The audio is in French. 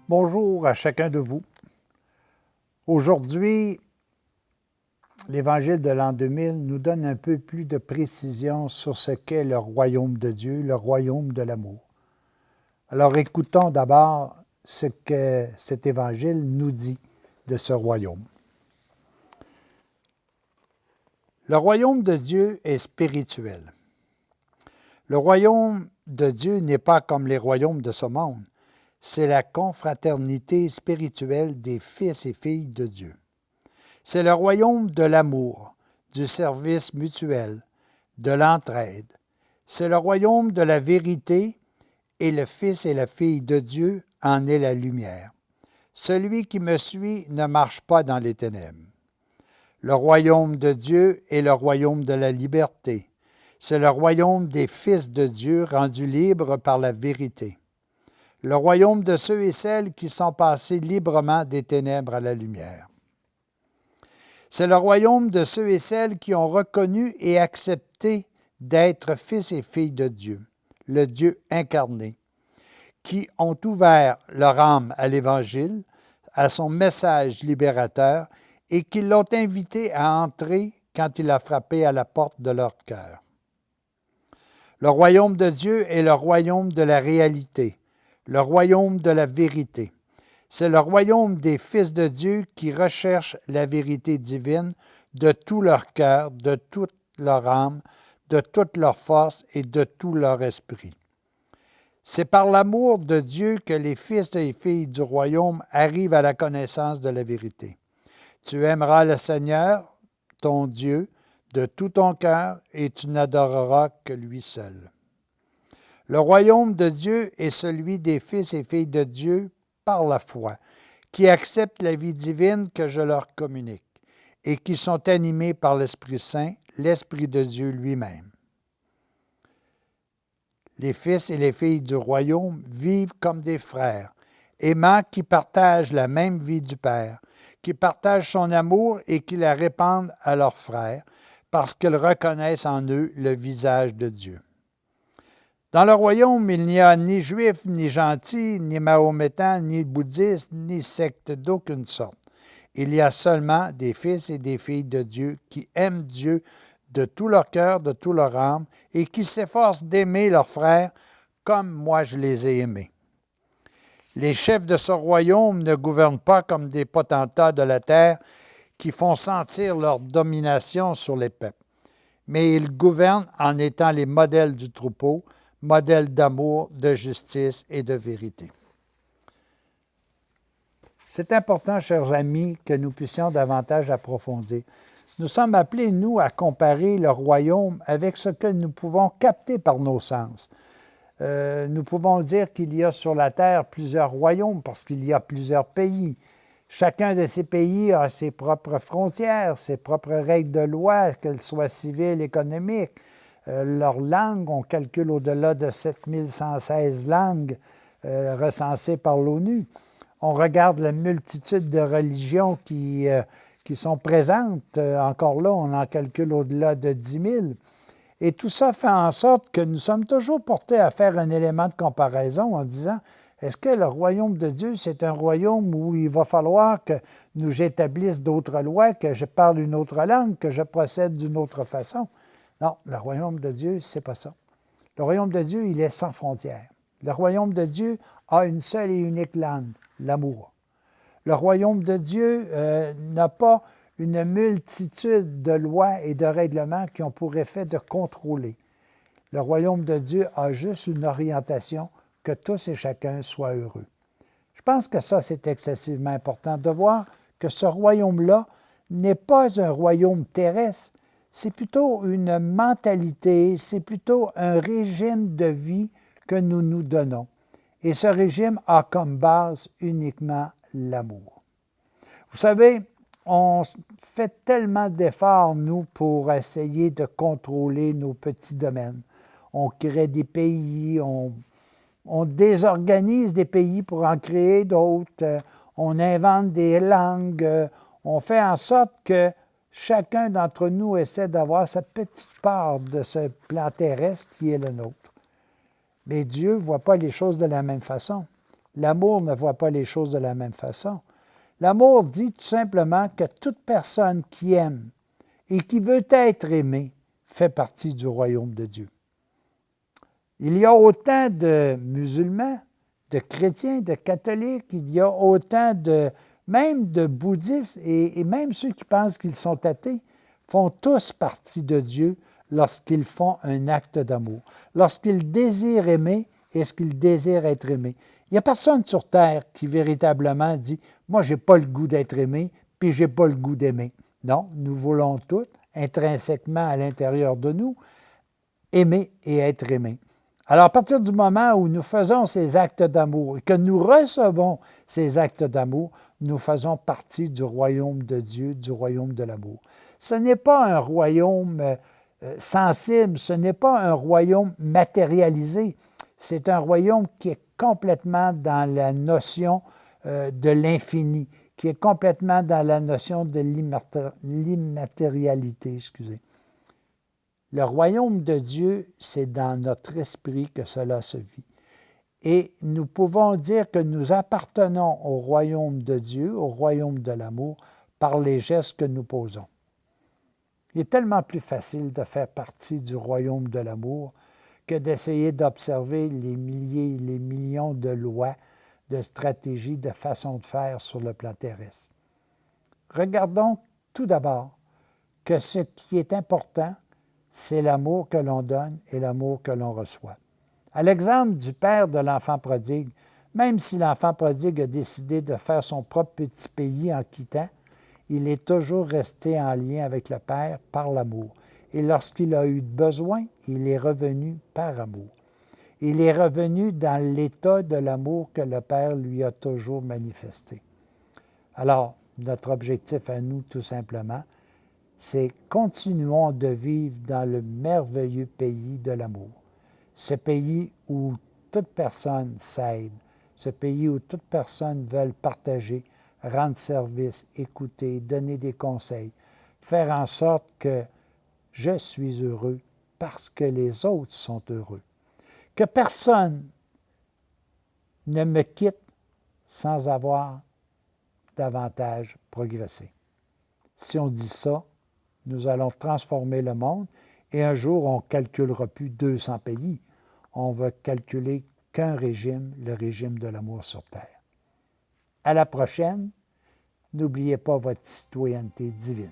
Bonjour à chacun de vous. Aujourd'hui, l'Évangile de l'an 2000 nous donne un peu plus de précision sur ce qu'est le royaume de Dieu, le royaume de l'amour. Alors écoutons d'abord ce que cet Évangile nous dit de ce royaume. Le royaume de Dieu est spirituel. Le royaume de Dieu n'est pas comme les royaumes de ce monde. C'est la confraternité spirituelle des fils et filles de Dieu. C'est le royaume de l'amour, du service mutuel, de l'entraide. C'est le royaume de la vérité et le Fils et la fille de Dieu en est la lumière. Celui qui me suit ne marche pas dans les ténèbres. Le royaume de Dieu est le royaume de la liberté. C'est le royaume des fils de Dieu rendus libres par la vérité. Le royaume de ceux et celles qui sont passés librement des ténèbres à la lumière. C'est le royaume de ceux et celles qui ont reconnu et accepté d'être fils et filles de Dieu, le Dieu incarné, qui ont ouvert leur âme à l'Évangile, à son message libérateur, et qui l'ont invité à entrer quand il a frappé à la porte de leur cœur. Le royaume de Dieu est le royaume de la réalité, le royaume de la vérité. C'est le royaume des fils de Dieu qui recherchent la vérité divine de tout leur cœur, de toute leur âme, de toute leur force et de tout leur esprit. C'est par l'amour de Dieu que les fils et filles du royaume arrivent à la connaissance de la vérité. Tu aimeras le Seigneur, ton Dieu, de tout ton cœur et tu n'adoreras que lui seul. Le royaume de Dieu est celui des fils et filles de Dieu par la foi, qui acceptent la vie divine que je leur communique et qui sont animés par l'Esprit Saint, l'Esprit de Dieu lui-même. Les fils et les filles du royaume vivent comme des frères, aimants qui partagent la même vie du Père, qui partagent son amour et qui la répandent à leurs frères, parce qu'ils reconnaissent en eux le visage de Dieu. Dans le royaume, il n'y a ni juifs, ni gentils, ni mahométans, ni bouddhistes, ni sectes d'aucune sorte. Il y a seulement des fils et des filles de Dieu qui aiment Dieu de tout leur cœur, de tout leur âme, et qui s'efforcent d'aimer leurs frères comme moi je les ai aimés. Les chefs de ce royaume ne gouvernent pas comme des potentats de la terre qui font sentir leur domination sur les peuples, mais ils gouvernent en étant les modèles du troupeau, modèle d'amour, de justice et de vérité. C'est important, chers amis, que nous puissions davantage approfondir. Nous sommes appelés, nous, à comparer le royaume avec ce que nous pouvons capter par nos sens. Nous pouvons dire qu'il y a sur la terre plusieurs royaumes parce qu'il y a plusieurs pays. Chacun de ces pays a ses propres frontières, ses propres règles de loi, qu'elles soient civiles, économiques. Leur langue, on calcule au-delà de 7116 langues recensées par l'ONU. On regarde la multitude de religions qui sont présentes. Encore là, on en calcule au-delà de 10 000. Et tout ça fait en sorte que nous sommes toujours portés à faire un élément de comparaison en disant, est-ce que le royaume de Dieu, c'est un royaume où il va falloir que nous établisse d'autres lois, que je parle une autre langue, que je procède d'une autre façon? Non, le royaume de Dieu, c'est pas ça. Le royaume de Dieu, il est sans frontières. Le royaume de Dieu a une seule et unique langue, l'amour. Le royaume de Dieu n'a pas une multitude de lois et de règlements qui ont pour effet de contrôler. Le royaume de Dieu a juste une orientation, que tous et chacun soient heureux. Je pense que ça, c'est excessivement important de voir que ce royaume-là n'est pas un royaume terrestre, c'est plutôt une mentalité, c'est plutôt un régime de vie que nous nous donnons. Et ce régime a comme base uniquement l'amour. Vous savez, on fait tellement d'efforts, nous, pour essayer de contrôler nos petits domaines. On crée des pays, on désorganise des pays pour en créer d'autres, on invente des langues, on fait en sorte que chacun d'entre nous essaie d'avoir sa petite part de ce plan terrestre qui est le nôtre. Mais Dieu ne voit pas les choses de la même façon. L'amour ne voit pas les choses de la même façon. L'amour dit tout simplement que toute personne qui aime et qui veut être aimée fait partie du royaume de Dieu. Il y a autant de musulmans, de chrétiens, de catholiques, il y a autant même de bouddhistes et même ceux qui pensent qu'ils sont athées font tous partie de Dieu lorsqu'ils font un acte d'amour. Lorsqu'ils désirent aimer, est-ce qu'ils désirent être aimés? Il n'y a personne sur terre qui véritablement dit « Moi, je n'ai pas le goût d'être aimé, puis je n'ai pas le goût d'aimer. » Non, nous voulons tous, intrinsèquement à l'intérieur de nous, aimer et être aimés. Alors, à partir du moment où nous faisons ces actes d'amour et que nous recevons ces actes d'amour, nous faisons partie du royaume de Dieu, du royaume de l'amour. Ce n'est pas un royaume sensible, ce n'est pas un royaume matérialisé, c'est un royaume qui est complètement dans la notion de l'infini, qui est complètement dans la notion de l'immatérialité, excusez. Le royaume de Dieu, c'est dans notre esprit que cela se vit. Et nous pouvons dire que nous appartenons au royaume de Dieu, au royaume de l'amour, par les gestes que nous posons. Il est tellement plus facile de faire partie du royaume de l'amour que d'essayer d'observer les milliers, les millions de lois, de stratégies, de façons de faire sur le plan terrestre. Regardons tout d'abord que ce qui est important, c'est l'amour que l'on donne et l'amour que l'on reçoit. À l'exemple du père de l'enfant prodigue, même si l'enfant prodigue a décidé de faire son propre petit pays en quittant, il est toujours resté en lien avec le père par l'amour. Et lorsqu'il a eu besoin, il est revenu par amour. Il est revenu dans l'état de l'amour que le père lui a toujours manifesté. Alors, notre objectif à nous, tout simplement, c'est continuons de vivre dans le merveilleux pays de l'amour. Ce pays où toute personne s'aide, ce pays où toute personne veut partager, rendre service, écouter, donner des conseils, faire en sorte que je suis heureux parce que les autres sont heureux. Que personne ne me quitte sans avoir davantage progressé. Si on dit ça, nous allons transformer le monde et un jour, on ne calculera plus 200 pays. On va calculer qu'un régime, le régime de l'amour sur Terre. À la prochaine, n'oubliez pas votre citoyenneté divine.